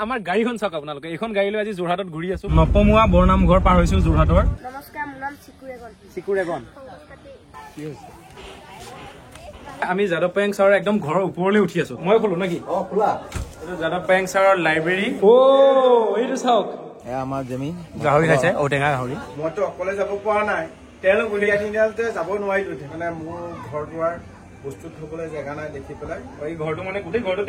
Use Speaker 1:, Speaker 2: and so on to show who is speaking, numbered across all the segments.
Speaker 1: আমাৰ গাড়ীখন চাওক আপোনালোকে এইখন গাড়ী লৈ আজি যোৰহাটত ঘূৰি আছো নপমুৱা বৰনাম ঘৰ পাৰ হৈছো যোৰহাটৰ
Speaker 2: নমস্কাৰ মোৰ নাম
Speaker 1: চিকুৰেগন কি হৈছে আমি যাদৱ পায়েং ছাৰৰ একদম ঘৰৰ ওপৰলৈ উঠি আছো মই খোলো নেকি খোলা এইটো যাদৱ পায়েং ছাৰৰ লাইব্ৰেৰী এইটো চাওক
Speaker 3: এয়া আমাৰ জমি
Speaker 1: গাহৰি খাইছে ঔটেঙা গাহৰি
Speaker 3: মইতো অকলে যাব পৰা নাই তেওঁলোক উলিয়াইতে যাব নোৱাৰিলো মানে মোৰ ঘৰ দুৱাৰ বস্তু থবলৈ জেগা নাই দেখি পেলাই
Speaker 1: এই ঘৰটো মানে গোটেই ঘৰটো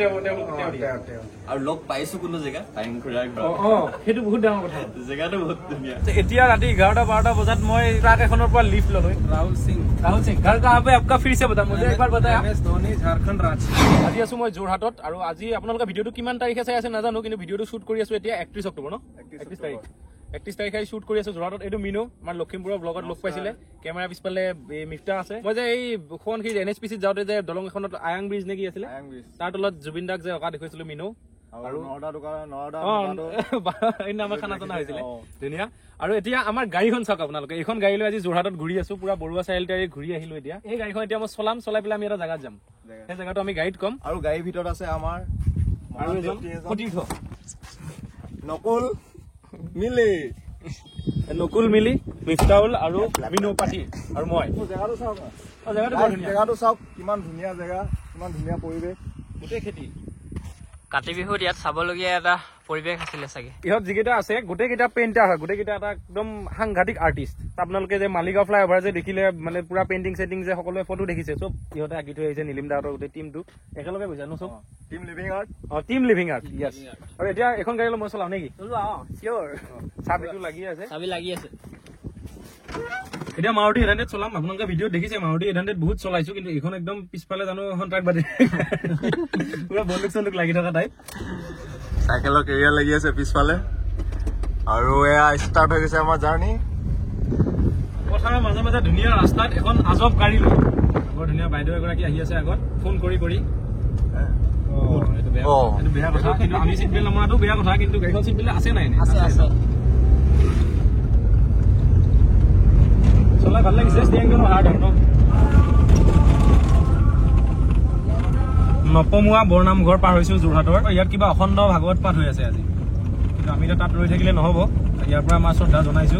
Speaker 4: আৰু লগ পাইছো কোনো জেগা পায়েং খুৰাৰ ঘৰ
Speaker 1: সেইটো বহুত ডাঙৰ কথা
Speaker 4: জেগাটো বহুত ধুনীয়া
Speaker 1: এতিয়া ৰাতি 11-12 বজাত মই ট্ৰাক এখনৰ পৰা লিফ্ট ললো
Speaker 3: राहुल सिंह
Speaker 1: घर कहाँ पे आपका फिर से बता मुझे एक बार बताया
Speaker 3: MS धोनी झारखंड रांची
Speaker 1: আজি আছো মই যোৰহাটত আৰু আজি আপোনালোকে ভিডিঅটো কিমান তাৰিখে চাই আছে নাজানো কিন্তু ভিডিঅটো শুট কৰি আছো এতিয়া 31 অক্টোবৰ ন 31 তাৰিখ 31 তাৰিখে শুট কৰি আছো যোৰহাটত এইটো মিনু আমাৰ লখিমপুৰৰ ব্লগত লগ পাইছিলে কেমেৰা পিছফালে মিফতা আছে মই যে এই সোৱণশিৰি NHPC যাওঁতে যে দলং এখনত আয়াং ব্ৰিজ নেকি আছিলে তাৰ তলত জুবিন দাক যে অকা দেখুৱাইছিলো মিনু আৰু আমাৰ খানা চানা হৈছিলে ধুনীয়া আৰু এতিয়া আমাৰ গাড়ীখন চাওক আপোনালোকে এইখন গাড়ী লৈ আজি যোৰহাটত ঘূৰি আছো পুৰা বৰুৱা চাৰিআলিতে ঘূৰি আহিলো এতিয়া এই গাড়ীখন এতিয়া মই চলাই পেলাই আমি এটা জেগাত যাম সেই জেগাটো আমি গাড়ীত কম
Speaker 3: আৰু গাড়ীৰ ভিতৰত আছে আমাৰ
Speaker 1: আৰু এজন সতীৰ্থ নকুল মিলি মিফতাউল আৰু মিনু পাঠি আৰু মই
Speaker 3: জেগাটো চাওক
Speaker 1: জেগাটো
Speaker 3: চাওক কিমান ধুনীয়া জেগা কিমান ধুনীয়া পৰিৱেশ
Speaker 1: গোটেই খেতি
Speaker 5: কাতি বিহুত ইয়াত চাবলগীয়া এটা পৰিৱেশ আছিলে চাগে
Speaker 1: ইহঁত যিকেইটা আছে গোটেইকেইটা পেইণ্টাৰ হয় গোটেইকেইটা এটা একদম সাংঘাতিক আৰ্টিষ্ট আপোনালোকে যে মালিগাঁও ফ্লাইঅভাৰ যে দেখিলে মানে পুৰা পেইণ্টিং চেইণ্টিং যে সকলোৱে ফটো দেখিছে চব ইহঁতে আঁকি থৈ আহিছে নীলিম দাহঁতৰ গোটেই টিমটো একেলগে গৈছে ন চব
Speaker 3: team living art
Speaker 1: team living art য়েছ আৰু এতিয়া এখন গাড়ী মই চলাও নেকি চিয়'ৰ চাবিটো লাগি আছে
Speaker 5: চাবি লাগি আছে
Speaker 1: এতিয়া মাৰুতি 800 চলাম আপোনালোকে ভিডিঅ' দেখিছে মাৰুতি 800 বহুত চলাইছো কিন্তু এইখন একদম পিছফালে জানো এখন ট্ৰাক বাদে পুৰা বন্দুক চন্দুক লাগি থকা টাইপ
Speaker 3: চাইকেলৰ কেৰিয়াৰ লাগি আছে পিছফালে আৰু এয়া ষ্টাৰ্ট হৈ গৈছে আমাৰ জাৰ্ণি
Speaker 1: পথাৰৰ মাজে মাজে ধুনীয়া ৰাস্তাত এখন আজব গাড়ী লৈ বৰ ধুনীয়া বাইদেউ এগৰাকী আহি আছে আগত ফোন কৰি এইটো বেয়া কথা কিন্তু আমি চিট বেল্ট নমৰাটো বেয়া কথা কিন্তু গাড়ীখন চিট বেল্ট আছে নাই
Speaker 5: আছে
Speaker 1: চলাই ভাল লাগিছে ষ্টিয়াৰিংটো হাৰ্ড হয় ন নপমুৱা বৰনাম ঘৰ পাৰ হৈছো যোৰহাটৰ ইয়াত কিবা অখণ্ড ভাগৱত পাঠ হৈ আছে আজি কিন্তু আমি তাত ৰৈ থাকিলে নহ'ব ইয়াৰ পৰা আমাৰ শ্ৰদ্ধা জনাইছো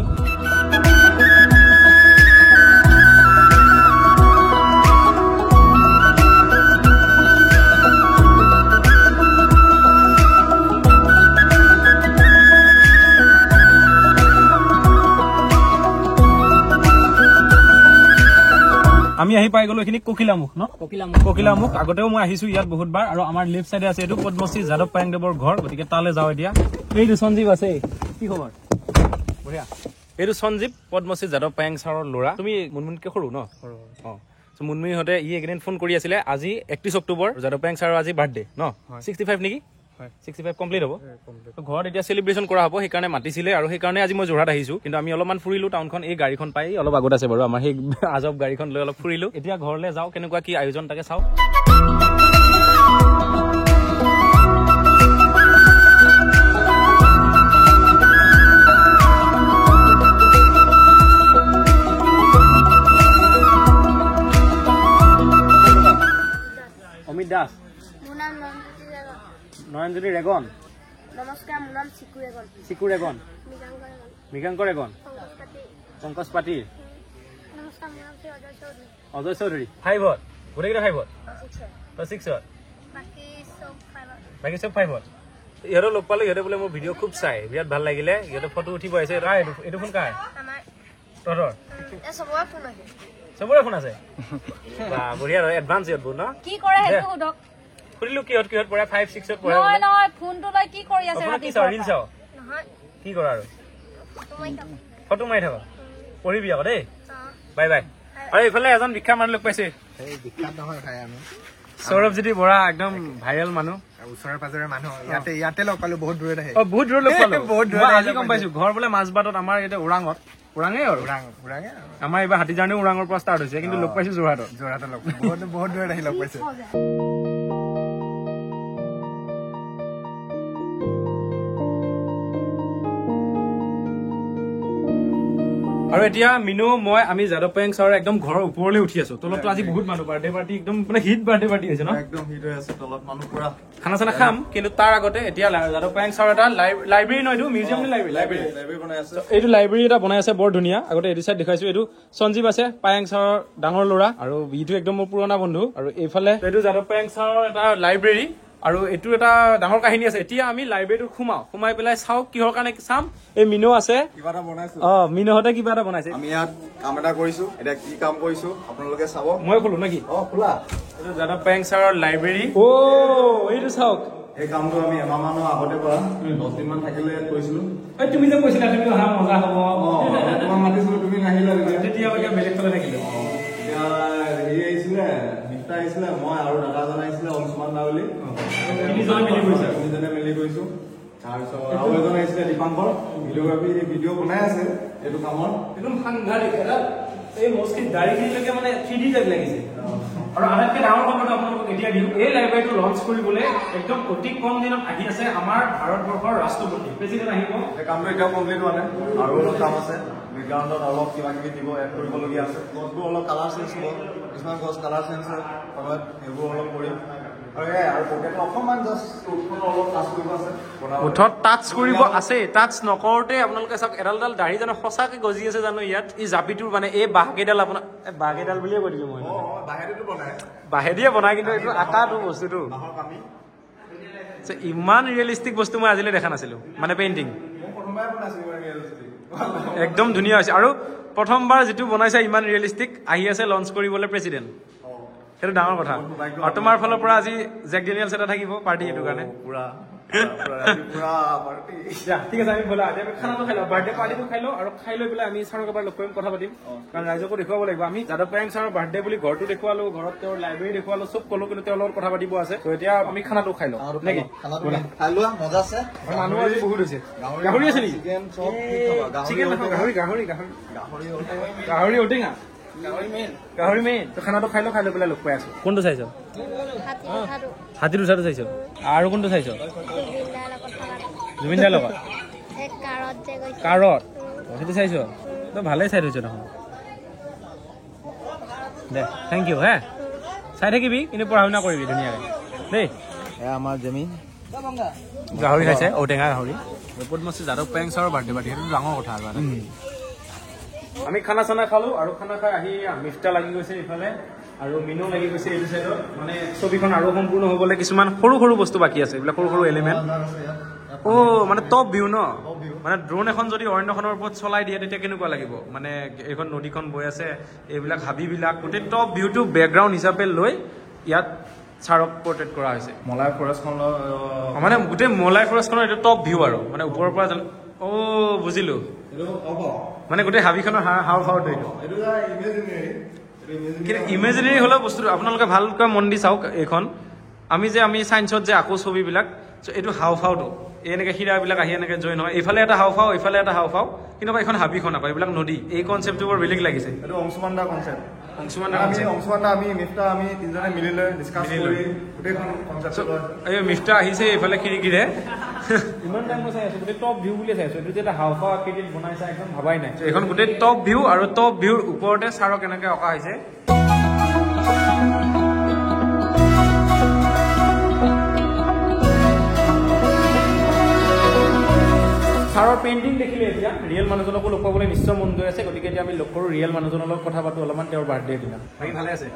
Speaker 1: আমি আহি পাই গলো এইখিনি ককিলামুখ ন ককিলামুখ আগতেও মই আহিছো ইয়াত বহুতবাৰ আৰু আমাৰ লেফ্ট চাইডে আছে এইটো পদ্মশ্ৰী যাদৱ পায়েং দেৱৰ ঘৰ গতিকে তালৈ যাওঁ এতিয়া এইটো সঞ্জীৱ আছে কি খবৰ বঢ়িয়া এইটো সঞ্জীৱ পদ্মশ্ৰী যাদৱ পায়েং ছাৰৰ ল'ৰা তুমি মুনমুনকে সৰু ন মুনমুনিহঁতে এইকেইদিন ফোন কৰি আছিলে আজি 31 অক্টোবৰ যাদৱ পায়েং ছাৰৰ আজি বাৰ্থডে ন 65 নেকি 65 কমপ্লিট হ'ব ঘৰত এতিয়া চেলিব্ৰেশ্যন কৰা হ'ব সেইকাৰণে মাতিছিলে আৰু সেইকাৰণে আজি মই যোৰহাট আহিছো কিন্তু আমি অলপমান ফুৰিলো টাউনখন এই গাড়ীখন পাই অলপ আগত আছে বাৰু আমাৰ সেই আজব গাড়ীখন লৈ অলপ ফুৰিলো এতিয়া ঘৰলৈ যাওঁ কেনেকুৱা কি আয়োজন তাকে চাওঁ অমিত দাস
Speaker 2: মোৰ নাম
Speaker 1: নয়নজ্যোতি ৰেগন
Speaker 2: নমস্কাৰ মোৰ নাম
Speaker 1: চিকুৰেগন মৃগাংকৰ ৰেগন পংকজ পাতিৰ
Speaker 2: নমস্কাৰ মোৰ নাম
Speaker 1: অজয় চৌধুৰী 5ত গোটেইকেইটা 5ত তই 6ত বাকী চব 5ত ইহঁতক লগ পালো ইহঁতে বোলে মোৰ ভিডিঅ' খুব চাই বিৰাট ভাল লাগিলে ইহঁতে ফটো উঠিব আহিছে এইটো ফোন কাৰ তহঁতৰ চবৰে ফোন আছে বঢ়িয়া এডভান্স ইহঁত বহুত ন
Speaker 6: কি কৰে সেইটো সুধক
Speaker 1: সুধিলো কিহত পঢ়ে 5-6ত পঢ়ে
Speaker 6: নহয় ফোনটো লৈ কি কৰি আছে
Speaker 1: ৰিল চাও কি কৰা আৰু ফটো মাৰি থাক পঢ়িবি আকৌ দেই বাই বাই আৰু এইফালে এজন বিখ্যাত মানুহ লগ পাইছে
Speaker 3: বিখ্যাত নহয় ভাই আমি
Speaker 1: সৌৰভজ্যোতি বৰা একদম ভাইৰেল মানুহ
Speaker 3: ওচৰে পাজৰে মানুহ ইয়াতে লগ পালো বহুত দূৰত আহে
Speaker 1: বহুত দূৰত লগ পালো আজি গম পাইছো ঘৰ বোলে মাজবাটত আমাৰ এতিয়া ওৰাঙে আৰু আমাৰ এইবাৰ হাতী জাৰ্ণি ওৰাঙৰ পৰা ষ্টাৰ্ট হৈছে কিন্তু লগ পাইছো যোৰহাটত
Speaker 3: লগ বহুত দূৰত আহি লগ পাইছে
Speaker 1: আৰু এতিয়া মিনু মই আমি যাদৱ পায়েং ছাৰৰ একদম ঘৰৰ ওপৰলৈ উঠি আছো তলতো আজি বহুত মানুহ বাৰ্থডে পাৰ্টি একদম মানে হিট বাৰ্থডে পাৰ্টি হৈছে ন
Speaker 3: একদম হিট হৈ আছে তলত মানুহ পুৰা
Speaker 1: খানা চানা খাম কিন্তু তাৰ আগতে এতিয়া যাদৱ পায়েং ছাৰৰ এটা লাইব্ৰেৰী নহয় এইটো মিউজিয়াম নে লাইব্ৰেৰী
Speaker 3: বনাই আছে
Speaker 1: এইটো লাইব্ৰেৰী এটা বনাই আছে বৰ ধুনীয়া আগতে এইটো চাইড দেখাইছো এইটো সঞ্জীৱ আছে পায়েং ছাৰৰ ডাঙৰ ল'ৰা আৰু ইটো একদম মোৰ পুৰণা বন্ধু আৰু এইফালে এইটো যাদৱ পায়েং ছাৰৰ এটা লাইব্ৰেৰী আৰু এইটো এটা ডাঙৰ কাহিনী আছে এতিয়া আমি লাইব্ৰেৰীটোত সোমাই পেলাই চাওঁ কিহৰ কাৰণে চাম এই মিনু আছে
Speaker 3: কিবা এটা বনাইছো
Speaker 1: মিনুহঁতে কিবা এটা বনাইছে
Speaker 3: আমি ইয়াত কাম এটা কৰিছো এতিয়া কি কাম কৰিছো আপোনালোকে চাব
Speaker 1: মই খোলো নেকি
Speaker 3: খোলা
Speaker 1: এইটো যাদৱ পায়েং ছাৰৰ লাইব্ৰেৰী এইটো চাওক
Speaker 3: এই কামটো আমি এমাহ মানৰ আগতে কৰা 10 দিন মান থাকিলে ইয়াত কৰিছিলো
Speaker 1: তুমি যে কৈছিলা তুমি অহা মজা হ'ব
Speaker 3: তোমাক মাতিছিলো তুমি নাহিলা
Speaker 1: তেতিয়া বেলেগ ফালে থাকিলো
Speaker 3: এতিয়া হেৰি আহিছিলে নিষ্ঠা আহিছিলে মই আৰু দাদা এজন আহিছিলে অংশুমান দা বুলি তিনিজনে মিলি কৰিছো তাৰপিছত আৰু এজন আহিছিলে দীপাংকৰ ভিডিঅ' বনাই আছে এইটো কামৰ
Speaker 1: একদম সাংঘাতিক এটা এই মস্কিত দাঢ়িখিনিলৈকে মানে 3D টাইপ লাগিছে আৰু আটাইতকৈ ডাঙৰ কথাটো আপোনালোকক এতিয়া দিওঁ এই লাইব্ৰেৰীটো লঞ্চ কৰিবলৈ একদম অতি কম দিনত আহি আছে আমাৰ ভাৰতবৰ্ষৰ ৰাষ্ট্ৰপতি প্ৰেচিডেণ্ট আহিব
Speaker 3: এই কামটো এতিয়াও কমপ্লিট হোৱা নাই আৰু অলপ কাম আছে বেকগ্ৰাউণ্ডত অলপ কিবা কিবি দিব এড কৰিবলগীয়া আছে গছবোৰ অলপ কালাৰ চেঞ্জ হ'ব কিছুমান গছ কালাৰ চেঞ্জ হয় সময়ত সেইবোৰ অলপ কৰিম আৰু পকেটত অকণমান জাষ্ট অলপ টাচ কৰিব আছে
Speaker 1: মুঠত টাচ কৰিব আছে টাচ নকৰোঁতে আপোনালোকে চাওক এডাল দাঢ়ি জানো সঁচাকৈ গজি আছে জানো ইয়াত এই জাপিটোৰ মানে এই বাঁহকেইডাল আপোনাৰ বাঁহকেইডাল বুলিয়ে কৈ দিলোঁ মই
Speaker 3: বাহিৰতো বনাই
Speaker 1: বাঁহেদিয়ে বনাই কিন্তু এইটো আকাটো বস্তুটো ইমান ৰিয়েলিষ্টিক বস্তু মই আজিলৈ দেখা নাছিলো মানে পেইণ্টিং একদম ধুনীয়া হৈছে আৰু প্ৰথমবাৰ যিটো বনাইছে ইমান ৰিয়েলিষ্টিক আহি আছে লঞ্চ কৰিবলৈ প্ৰেচিডেণ্ট সেইটো ডাঙৰ কথা আৰু তোমাৰ ফালৰ পৰা আজি জেক ডেনিয়েলছ এটা থাকিব পাৰ্টি সেইটো কাৰণে ঠিক আছে আমি ব'লা এতিয়া খানাটো খাই লওঁ বাৰ্থডে পাৰ্টিটো খাই লওঁ আৰু খাই লৈ পেলাই আমি ছাৰক এবাৰ লগ কৰিম কথা পাতিম কাৰণ ৰাইজকো দেখুৱাব লাগিব আমি যাদৱ পায়েং ছাৰৰ বাৰ্থডে বুলি ঘৰটো দেখুৱালো ঘৰত তেওঁৰ লাইব্ৰেৰী দেখুৱালো চব ক'লো কিন্তু তেওঁৰ লগত কথা পাতিব আছে ত' এতিয়া আমি খানাটো খাই লওঁ নেকি মানুহ আজি বহুত হৈছে গাহৰি আছে নেকি চিকেন গাহৰি ঔটেঙা গাহৰি মেইন খানাটো খাই লৈ পেলাই লগ পাই আছো কোনটো চাইছ হাতীৰ উঠাটো চাইছ আৰু কোনটো চাইছ জুবিন দাৰ লগত কাৰত সেইটো চাইছ তই ভালেই চাই থৈছ দেখোন দে থেংক ইউ হে চাই থাকিবি কিন্তু পঢ়া শুনা কৰিবি ধুনীয়াকৈ দেই
Speaker 3: আমাৰ জেমি
Speaker 1: গাহৰি খাইছে ঔটেঙা গাহৰি পদ্মশ্ৰী যাদৱ পায়েং ছাৰৰ বাৰ্থডে পাৰ্টি সেইটো ডাঙৰ কথা আৰু আমি খানা চানা খালো আৰু খানা খাই আহি মিষ্টা লাগি গৈছে ইফালে আৰু মিনু লাগি গৈছে এইটো চাইডত মানে ছবিখন আৰু সম্পূৰ্ণ হ'বলৈ কিছুমান সৰু সৰু বস্তু বাকী আছে এইবিলাক সৰু সৰু এলিমেণ্ট মানে টপ ভিউ ন মানে ড্ৰোন এখন যদি অৰণ্যখনৰ ওপৰত চলাই দিয়ে তেতিয়া কেনেকুৱা লাগিব মানে এইখন নদীখন বৈ আছে এইবিলাক হাবিবিলাক গোটেই টপ ভিউটো বেকগ্ৰাউণ্ড হিচাপে লৈ ইয়াত ছাৰক পৰ্ট্ৰেট কৰা হৈছে
Speaker 3: মলাই ফৰেষ্টখন
Speaker 1: মানে গোটেই মলাই ফৰেষ্টখনৰ এইটো টপ ভিউ আৰু মানে ওপৰৰ পৰা বুজিলো মানে গোটেই হাবিখনৰ হাওঁফাওঁটো এইটো কিন্তু ইমেজিনেৰী হ'লেও বস্তুটো আপোনালোকে ভালকৈ মন দি চাওক এইখন আমি চায়েন্সত যে আকৌ ছবিবিলাক এইটো হাওঁফাওঁটো এনেকৈ শিৰাবিলাক আহি এনেকৈ জইন হয় এইফালে এটা হাওঁফাওঁ এইফালে এটা হাওঁফাওঁ কিন্তু এইখন হাবিখন আকৌ এইবিলাক নদী এই কনচেপ্টটো বৰ বেলেগ লাগিছে
Speaker 3: এইটো অংশুমান দা কনচেপ্ট
Speaker 1: অংশুমান
Speaker 3: অংশুমান দা আমি মিফতা আমি তিনিজনে মিলিলৈ ডিছকাছ কৰি গোটেইখন কনচেপ্ট
Speaker 1: এই মিফতা আহিছে এইফালে খিৰিকীৰে ইমান টাইম চাই আছো গোটেই টপ ভিউ বুলি চাইছো এইটো যে এটা হাওঁফাওঁ আকৃতিত বনাইছে একদম ভাবাই নাই এইখন গোটেই টপ ভিউ আৰু টপ ভিউৰ ওপৰতে ছাৰক এনেকৈ অঁকা হৈছে ছাৰৰ পেইণ্টিং দেখিলে এতিয়া ৰিয়েল মানুহজনকো লগ পাবলৈ নিশ্চয় মন গৈ আছে গতিকে এতিয়া আমি লগ কৰোঁ ৰিয়েল মানুহজনৰ লগত কথা পাতো অলপমান তেওঁৰ বাৰ্থডে দিনা বাকী ভালে আছে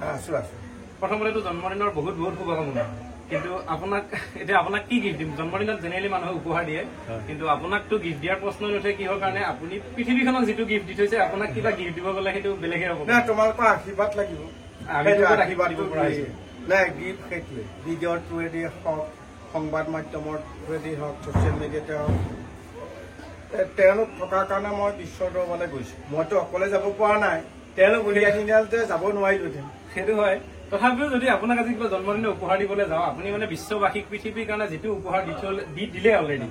Speaker 1: প্ৰথমতেতো জন্মদিনৰ বহুত বহুত শুভকামনা কিন্তু আপোনাক কি গিফ্ট দিম জন্মদিনত জেনেৰেলি মানুহে উপহাৰ দিয়ে কিন্তু আপোনাকতো গিফ্ট দিয়াৰ প্ৰশ্ন নুঠে কিহৰ কাৰণে আপুনি পৃথিৱীখনক যিটো গিফ্ট দি থৈছে আপোনাক কিবা গিফ্ট দিব গ'লে সেইটো বেলেগে হ'ব
Speaker 3: তোমালোকৰ আশীৰ্বাদ লাগিব
Speaker 1: আশীৰ্বাদ দিব পৰা হৈছে
Speaker 3: নাই গিফ্ট সেইটোৱে ভিডিঅ'ৰ থ্ৰুৱেদি হওক সংবাদ মাধ্যমৰ থ্ৰুৱেদি হওক ছ'চিয়েল মিডিয়াতে হওক তেওঁলোক থকাৰ কাৰণে মই বিশ্বৰ দৰবাৰলৈ গৈছো মইতো অকলে যাব পৰা নাই তেওঁলোক উলিয়াইখিনিতে যাব নোৱাৰিলোহেঁতেন
Speaker 1: সেইটো হয় তথাপিও যদি আপোনাক আজি কিবা জন্মদিনৰ উপহাৰ দিবলৈ যাওঁ আপুনি মানে বিশ্ববাসীক পৃথিৱীৰ কাৰণে যিটো উপহাৰ দি দিলে অলৰেডি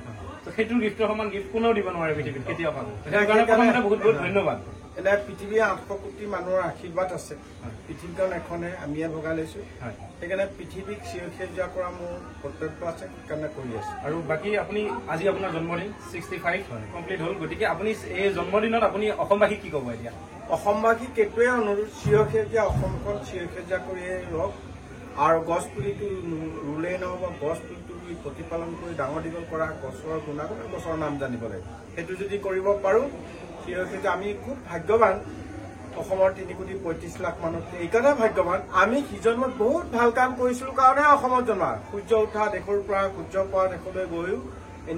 Speaker 1: সেইটো গিফ্টৰ সমান গিফ্ট কোনেও দিব নোৱাৰে পৃথিৱীত কেতিয়াও পাব সেইকাৰণে প্ৰথমতে বহুত বহুত ধন্যবাদ
Speaker 3: এনে পৃথিৱীৰ 800 কোটি মানুহৰ আশীৰ্বাদ আছে পৃথিৱীখন এখনে আমিয়ে ভগাই লৈছো সেইকাৰণে পৃথিৱীক সেউজীয়া কৰা মোৰ কৰ্তব্য আছে, সেইকাৰণে কৰি আছোঁ।
Speaker 1: আৰু বাকী আপুনি আজি আপোনাৰ জন্মদিন 65 কমপ্লিট হ'ল, গতিকে আপুনি এই জন্মদিনত আপুনি অসমবাসীক কি ক'ব এতিয়া?
Speaker 3: অসমবাসীক এইটোৱে অনুৰোধ, সেউজীয়া অসমখন সেউজীয়া কৰিয়ে ৰওক, আৰু গছ পুলিটো ৰুলেই নহ'ব, গছ পুলিটো ৰুই প্ৰতিপালন কৰি ডাঙৰ দীঘল কৰা, গছৰ গুণাগুণ, গছৰ নাম জানিব লাগে। সেইটো যদি কৰিব পাৰোঁ, সেউজীয়া আমি খুব ভাগ্যৱান। অসমৰ 3,35,00,000 মানুহ এইকাৰণে ভাগ্যৱান, আমি সিজনত বহুত ভাল কাম কৰিছিলোঁ কাৰণে অসমত জন্মা। সূৰ্য উঠা দেশৰ পৰা সূৰ্য পৰা দেশলৈ গৈও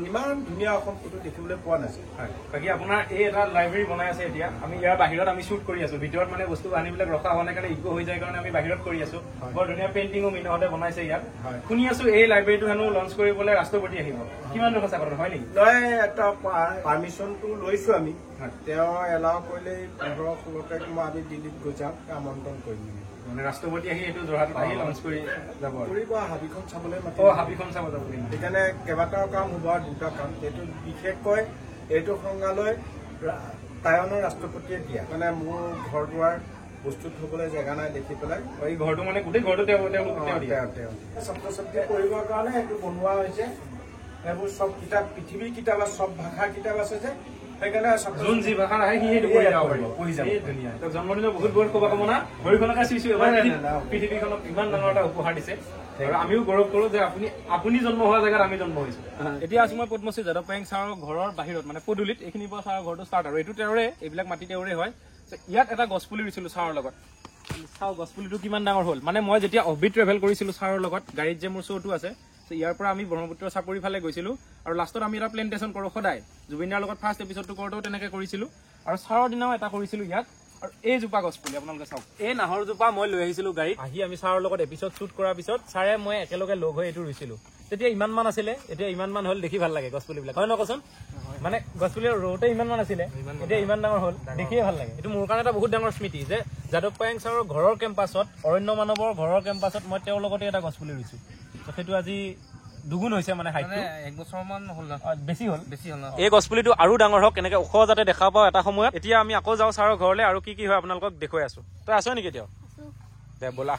Speaker 3: ইমান ধুনীয়া অসম ক'তো দেখিবলৈ পোৱা নাছিল।
Speaker 1: বাকী আপোনাৰ এই এটা লাইব্ৰেৰী বনাই আছে এতিয়া, আমি ইয়াৰ বাহিৰত আমি শ্বুট কৰি আছো, ভিতৰত মানে বস্তু আনিবিলাক ৰখা হোৱা নাই কাৰণে ইগো হৈ যায় কাৰণে আমি বাহিৰত কৰি আছো। বৰ ধুনীয়া পেইণ্টিঙো মিনহঁতে বনাইছে ইয়াত। শুনি আছো এই লাইব্ৰেৰীটো হেনো লঞ্চ কৰিবলৈ ৰাষ্ট্ৰপতি আহিব, কিমান দূৰ সঁচা কথা হয় নেকি?
Speaker 3: এটা পাৰ্মিশ্যনটো লৈছো আমি, তেওঁ এলাউ কৰিলে 15-16 তাৰিখ মই আমি দিল্লীত গৈ যাম, আমন্ত্ৰণ কৰিম।
Speaker 1: মানে ৰাষ্ট্ৰপতি আহি এইটো যোৰহাটত আহি লঞ্চ কৰি যাব,
Speaker 3: হাবিখন চাবলৈ মাতিব।
Speaker 1: হাবিখন চাব যাব।
Speaker 3: সেইকাৰণে কেইবাটাও কাম হ'ব, আৰু দুটা কাম। এইটো বিশেষকৈ এইটো সংগ্ৰহালয় টাইৱানৰ ৰাষ্ট্ৰপতিয়ে দিয়া, মানে মোৰ ঘৰ দুৱাৰ বস্তু থবলৈ জেগা নাই দেখি পেলাই
Speaker 1: এই ঘৰটো মানে গোটেই ঘৰটো তেওঁ
Speaker 3: ছাত্ৰ ছাত্ৰী পঢ়িবৰ কাৰণে এইটো বনোৱা হৈছে। এইবোৰ চব কিতাপ, পৃথিৱীৰ কিতাপ আছে, চব ভাষাৰ কিতাপ আছে যে, সেইকাৰণে
Speaker 1: যোন যি ভাষাত আহে সি সেইটো পঢ়ি যাব পাৰিব, পঢ়ি যাব। ধুনীয়া। জন্মদিনৰ বহুত বহুত শুভকামনা। ভৰিখনকে চুইছো এবাৰ, পৃথিৱীখনক ইমান ডাঙৰ এটা উপহাৰ দিছে, আৰু আমিও গৌৰৱ কৰো যে আপুনি জন্ম হোৱা জেগাত আমি জন্ম হৈছো। এতিয়া আছো মই পদ্মশ্ৰী যাদৱ পায়েং ছাৰৰ ঘৰৰ বাহিৰত, মানে পদূলিত। এইখিনিৰ পৰা ছাৰৰ ঘৰটো ষ্টাৰ্ট, আৰু এইটো তেওঁৰে, এইবিলাক মাটি তেওঁৰে হয়। ইয়াত এটা গছপুলি ৰুইছিলো ছাৰৰ লগত। চাওঁ গছপুলিটো কিমান ডাঙৰ হ'ল। মানে মই যেতিয়া অফবিট ট্ৰেভেল কৰিছিলো ছাৰৰ লগত, গাড়ীত যে মোৰ শ্ব'টো আছে, ইয়াৰ পৰা আমি ব্ৰহ্মপুত্ৰ চাপৰি ফালে গৈছিলো, আৰু লাষ্টত আমি এটা প্লেণ্টেশ্যন কৰো সদায়। জুবিনদাৰ লগত ফাৰ্ষ্ট এপিছডটো কৰোঁতেও তেনেকে কৰিছিলো, আৰু ছাৰৰ দিনাও এটা কৰিছিলো ইয়াত। আৰু এই জোপা গছপুলি আপোনালোকে চাওক, এই নাহৰজোপা মই লৈ আহিছিলো গাড়ীত। আহি আমি ছাৰৰ লগত এপিছড শ্বুট কৰাৰ পিছত ছাৰে মই একেলগে লগ হৈ এইটো ৰুইছিলো। তেতিয়া ইমান মান আছিলে, এতিয়া ইমান মান হ'ল, দেখি ভাল লাগে গছপুলিবিলাক, হয় নহয় কচোন? মানে গছপুলি ৰুওঁতে ইমান মান আছিলে, এতিয়া ইমান ডাঙৰ হ'ল, দেখিয়ে ভাল লাগে। এইটো মোৰ কাৰণে এটা বহুত ডাঙৰ স্মৃতি যে যাদৱ পায়েং ছাৰৰ ঘৰৰ কেম্পাছত, অৰণ্য মানৱৰ ঘৰৰ কেম্পাছত মই তেওঁৰ লগতে এটা গছপুলি ৰুইছো। সেইটো আজি দুগুণ হৈছে, মানে হাইটটো 1 বছৰমান হ'ল, বেছি হ'ল। এই গছপুলিটো আৰু ডাঙৰ হওক, এনেকে ওখ যাতে দেখা পাওঁ এটা সময়ত। এতিয়া আমি আকৌ যাওঁ ছাৰৰ ঘৰলৈ, আৰু কি কি হয় আপোনালোকক দেখুৱাই আছো। তই আছ নেকি এতিয়া? দে ব'লা।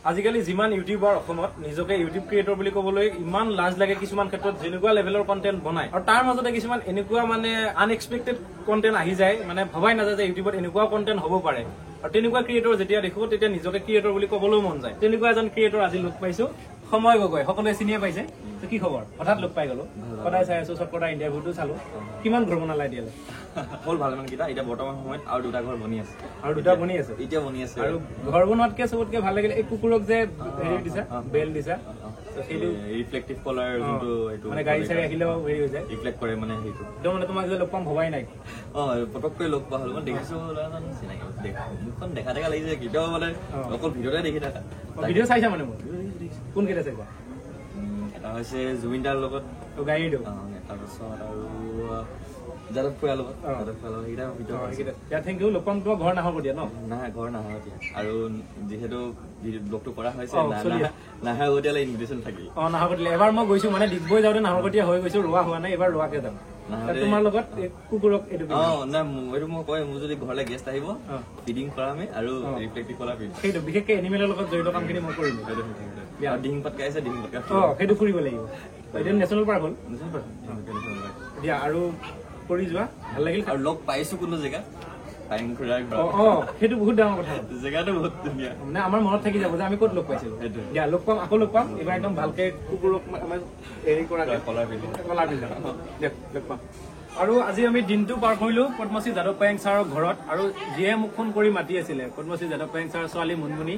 Speaker 1: আজিকালি যিমান ইউটিউবাৰ অসমত, নিজকে ইউটিউব ক্ৰিয়েটৰ বুলি ক'বলৈ ইমান লাজ লাগে কিছুমান ক্ষেত্ৰত, যেনেকুৱা লেভেলৰ কণ্টেণ্ট বনায়, আৰু তাৰ মাজতে কিছুমান এনেকুৱা মানে আনএক্সপেক্টেড কণ্টেণ্ট আহি যায়, মানে ভবাই নাযায় যে ইউটিউবত এনেকুৱা কণ্টেণ্ট হ'ব পাৰে। আৰু তেনেকুৱা ক্ৰিয়েটৰ যেতিয়া দেখো, তেতিয়া নিজকে ক্ৰিয়েটৰ বুলি ক'বলৈও মন যায়। তেনেকুৱা এজন ক্ৰিয়েটৰ আজি লগ পাইছো, সময় গগৈ। সকলোৱে চিনিয়ে পাইছে। কি খবৰ? হঠাৎ লগ পাই গলো, সদায় চাই আছো, চব কটা ইণ্টাৰভিউটো চালো। কিমান ঘৰ বনালা এতিয়ালৈ?
Speaker 4: হ'ল ভালেমান কেইটা। এতিয়া বৰ্তমান সময়ত আৰু 2টা ঘৰ বনি আছে।
Speaker 1: আৰু 2টা বনি আছে?
Speaker 4: এতিয়া বনি আছে।
Speaker 1: আৰু ঘৰ বনোৱাতকে চবতকে ভাল লাগিলে এই কুকুৰক যে হেৰি দিছা, বেল দিছা, সেইটো
Speaker 4: ৰিফ্লেক্টিভ কলাৰ, যোনটো এইটো
Speaker 1: মানে গাড়ী চাড়ী আহিলেও হেৰি হৈ যায়,
Speaker 4: ৰিফ্লেক্ট কৰে, মানে সেইটো।
Speaker 1: একদম মানে তোমাক যে লগ পাম ভবাই নাই।
Speaker 4: পটককৈ লগ পোৱা হ'ল। মই দেখিছো চিনাকি, মুখখন দেখা দেখা লাগিছে, কেতিয়াও মানে অকল ভিডিঅ'তে দেখি থাকা।
Speaker 1: ভিডিঅ' চাইছা মানে? মোৰ কোন কেইটা চাইছা?
Speaker 4: এটা হৈছে জুবিনদাৰ লগত
Speaker 1: গাড়ীটো,
Speaker 4: তাৰপাছত আৰু যাদৱ খুৰাৰ লগত, সেইকেইটা ভিডিঅ'।
Speaker 1: Thank U. লগ পাম। তোমাৰ ঘৰ নাহৰকটীয়া ন?
Speaker 4: নাই, ঘৰ নাহৰকটীয়া। আৰু যিহেতু ব্লগটো কৰা হৈছে, নাহৰকটীয়ালৈ ইনভিটেশ্যন থাকেই।
Speaker 1: নাহৰকটীয়া এবাৰ মই গৈছো, মানে ডিগবৈ যাওঁতে নাহৰকটীয়া হৈ গৈছো, ৰোৱা হোৱা নাই, এবাৰ ৰোৱাকে যাম। তোমাৰ লগত কুকুৰক এইটো
Speaker 4: নাই, এইটো মই কয়, মোৰ যদি ঘৰলৈ গেষ্ট আহিব, ফিডিং কৰামে আৰু ৰিফ্লেক্টিভ কলাৰ ফিডিং,
Speaker 1: সেইটো বিশেষকে এনিমেলৰ লগত জড়িত কামখিনি মই কৰিম।
Speaker 4: ডিহিং পাতকা আছে, ডিহিং পাতকা
Speaker 1: সেইটো ফুৰিব লাগিব। এইটো নেশ্যনেল পাৰ্ক হ'ল এতিয়া, আৰু কৰি যোৱা ভাল লাগিল।
Speaker 4: আৰু লগ পাইছো কোনো জেগা,
Speaker 1: সেইটো বহুত ডাঙৰ কথা।
Speaker 4: জেগাটো বহুত ধুনীয়া,
Speaker 1: মানে আমাৰ মনত থাকি যাব যে আমি ক'ত লগ পাইছিলো। দিয়া, লগ পাম, আকৌ লগ পাম। এইবাৰ একদম ভালকে কুকুৰক হেৰি কৰা কলাৰ পিন্ধা লগ পাম। আৰু আজি আমি দিনটো পাৰ কৰিলো পদ্মশ্ৰী যাদৱ পায়েং ছাৰৰ ঘৰত, আৰু যিয়ে মোক ফোন কৰি মাতি আছিলে পদ্মশ্ৰী যাদৱ পায়েং ছাৰৰ ছোৱালী মুনমুনি,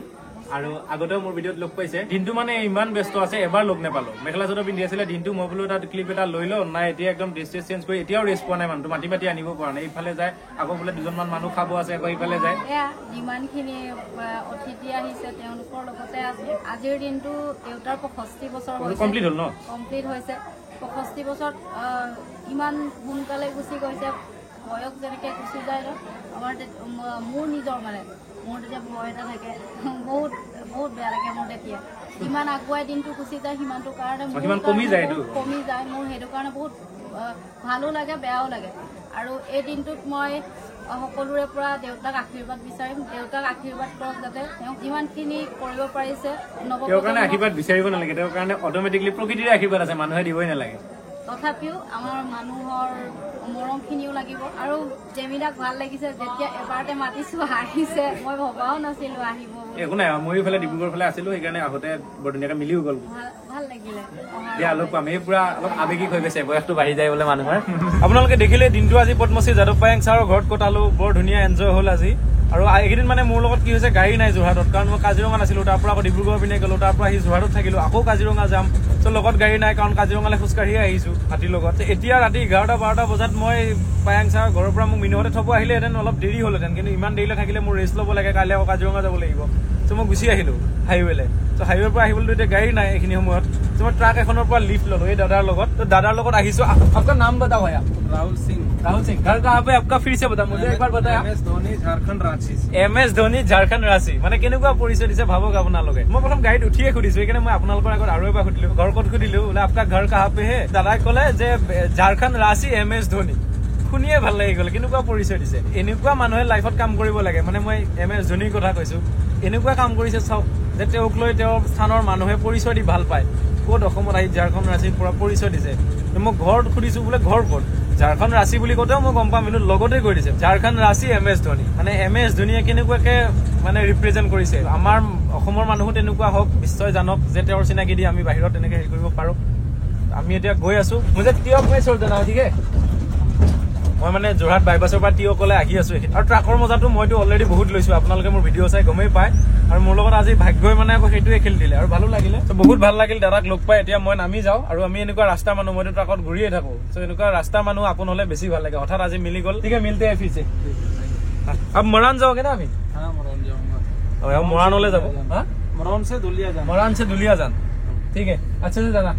Speaker 1: আৰু আগতেও মোৰ ভিডিঅ'ত লগ পাইছে। দিনটো মানে ইমান ব্যস্ত আছে, এবাৰ লগ নাপালো। মেখেলা চাদৰ পিন্ধি আছিলে দিনটো। মই বোলো তাত ক্লিপ এটা লৈ লওঁ, নাই এতিয়া একদম ড্ৰেছ চেঞ্জ কৰি এতিয়াও ৰেষ্ট পোৱা নাই। মানুহটো মাতি মাতি আনিব পৰা নাই। এইফালে যায়, আকৌ বোলে 2জনমান মানুহ খাব আছে, আকৌ ইফালে যায়।
Speaker 6: যিমানখিনি অতিথি আহিছে তেওঁলোকৰ লগতে আজিৰ দিনটো দেউতাৰ 65 বছৰ
Speaker 1: কমপ্লিট হ'ল ন?
Speaker 6: কমপ্লিট হৈছে। 65 বছৰত ইমান সোনকালে গুচি গৈছে। বয়স যেনেকে গুচি যায় ন, মোৰ নিজৰ মানে মোৰ তেতিয়া ভয় এটা থাকে, বহুত বহুত বেয়া লাগে মোৰ তেতিয়া। ইমান আগুৱাই দিনটো গুচি যায়, সিমানটো কাৰণে
Speaker 1: কমি যায়।
Speaker 6: মোৰ সেইটো কাৰণে বহুত ভালো লাগে, বেয়াও লাগে। আৰু এই দিনটোত মই সকলোৰে পৰা দেউতাক আশীৰ্বাদ বিচাৰিম। দেউতাক আশীৰ্বাদ কৰক যাতে তেওঁক যিমানখিনি কৰিব পাৰিছে
Speaker 1: তেওঁৰ কাৰণে আশীৰ্বাদ বিচাৰিব নালাগে, তেওঁৰ কাৰণে অট'মেটিকলি প্ৰকৃতিৰে আশীৰ্বাদ আছে, মানুহে দিবই নালাগে।
Speaker 6: তথাপিও আমাৰ মানুহৰ মৰমখিনিও লাগিব। আৰু জেমিনাক ভাল লাগিছে, যেতিয়া এবাৰতে মাতিছো আহিছে, মই ভবাও নাছিলো আহিব বুলি।
Speaker 1: একো নাই, মই এইফালে ডিব্ৰুগড় ফালে আছিলো, সেইকাৰণে আহোঁতে বৰ ধুনীয়াকৈ মিলিও গ'ল।
Speaker 6: ভাল লাগিলে
Speaker 1: দিয়া লগ পাম। এই পুৰা অলপ আৱেগিক হৈ গৈছে, বয়সটো বাঢ়ি যায় বোলে মানুহৰ। আপোনালোকে দেখিলে দিনটো আজি পদ্মশ্ৰী যাদৱ পায়েং ছাৰৰ ঘৰত কটালো, বৰ ধুনীয়া এনজয় হ'ল আজি। আৰু এইকেইদিন মানে মোৰ লগত কি হৈছে, গাড়ী নাই যোৰহাটত, কাৰণ মই কাজিৰঙা নাছিলো, তাৰ পৰা আকৌ ডিব্ৰুগড় পিনে গ'লো, তাৰ পৰা আহি যোৰহাটত থাকিলো, আকৌ কাজিৰঙা যাম। ত' লগত গাড়ী নাই, কাৰণ কাজিৰঙালৈ খোজকাঢ়িয়ে আহিছো হাতীৰ লগত। এতিয়া ৰাতি 11-12 বজাত মই পায়েং ছাৰৰ ঘৰৰ পৰা মোক মিনুহঁতে থব আহিলেহেঁতেন, অলপ দেৰি হ'লহেঁতেন, কিন্তু ইমান দেৰিলৈ থাকিলে মোৰ ৰেষ্ট ল'ব লাগে, কাইলৈ আকৌ কাজিৰঙা যাব লাগিব। ত' মই গুচি আহিলো হাইৱেলে। ত' হাইৱেৰ পৰা আহিবলৈ এতিয়া গাড়ী নাই এইখিনি সময়ত। ত' মই ট্ৰাক এখনৰ পৰা লিফ্ট ল'লো এই দাদাৰ লগত। ত' দাদাৰ লগত আহিছো। আপোনাৰ নাম बताओ भैया।
Speaker 3: राहुल सिंह,
Speaker 1: राहुल सिंह, घर कहाँ पे आपका? फिर से बताओ मुझे एक बार बताया।
Speaker 3: MS धोनी, झारखंड रांची।
Speaker 1: MS ধোনী, ঝাৰখণ্ড ৰাঁচী। মানে কেনেকুৱা পৰিচয় দিছে ভাবক আপোনালোকে। মই প্ৰথম গাড়ীত উঠিয়ে সুধিছো, সেইকাৰণে মই আপোনালোকৰ আগত আৰু এবাৰ সুধিলো, ঘৰ ক'ত সুধিলো, বোলে আপোনাৰ ঘৰ কাহা পে হে? দাদাই ক'লে যে ঝাৰখণ্ড ৰাঁচী MS ধোনী। শুনিয়ে ভাল লাগি গ'ল, কেনেকুৱা পৰিচয় দিছে। এনেকুৱা মানুহে লাইফত কাম কৰিব লাগে। মানে মই MS ধোনীৰ কথা কৈছো, এনেকুৱা কাম কৰিছে চাওক, যে তেওঁক লৈ তেওঁৰ স্থানৰ মানুহে পৰিচয় দি ভাল পায়। ক'ত অসমত আহি ঝাৰখণ্ড ৰাঁচীৰ পৰা পৰিচয় দিছে। মই ঘৰত সুধিছো, বোলে ঘৰ ক'ত? ঝাৰখণ্ড ৰাঁচী বুলি কওঁতেও মই গম পাম, কিন্তু লগতে কৈ দিছে ঝাৰখণ্ড ৰাঁচী MS ধোনী। মানে MS ধোনীয়ে কেনেকুৱাকে মানে ৰিপ্ৰেজেণ্ট কৰিছে। আমাৰ অসমৰ মানুহো তেনেকুৱা হওক, বিশ্বই জানক যে তেওঁৰ চিনাকি দি আমি বাহিৰত তেনেকে হেৰি কৰিব পাৰো। আমি এতিয়া গৈ আছো। মুজে তিয়ক মে চল দেনা, ঠিক আছে? মই মানে যোৰহাট বাইপাছৰ পৰা তিয়কলৈ আহি আছো। আৰু ট্ৰাকৰ মজাটো মইতো অলৰেডি বহুত লৈছো, আপোনালোকে মোৰ ভিডিঅ' চাই গমেই পায়। আৰু মোৰ লগত আজি ভাগ্যই মানে আকৌ সেইটোৱে খেলি দিলে, আৰু ভালো লাগিলে। ত' বহুত ভাল লাগিল দাদাক লগ পাই। এতিয়া মই নামি যাওঁ, আৰু আমি এনেকুৱা ৰাস্তা মানুহ, মইতো ট্ৰাকত ঘূৰিয়ে থাকো। ত' এনেকুৱা ৰাস্তা মানুহ আপোন হলে বেছি ভাল লাগে। হঠাৎ আজি মিলি গ'ল। ঠিক আছে, মিলতে हैं फिर से। अब मरान जाओगे ना अभी?
Speaker 3: हाँ, मरान जाऊंगा।
Speaker 1: मरान वाले जाओ।
Speaker 3: मरान से दुलिया जाना।
Speaker 1: मरान से दुलिया जान, ठीक है। अच्छे से जाना।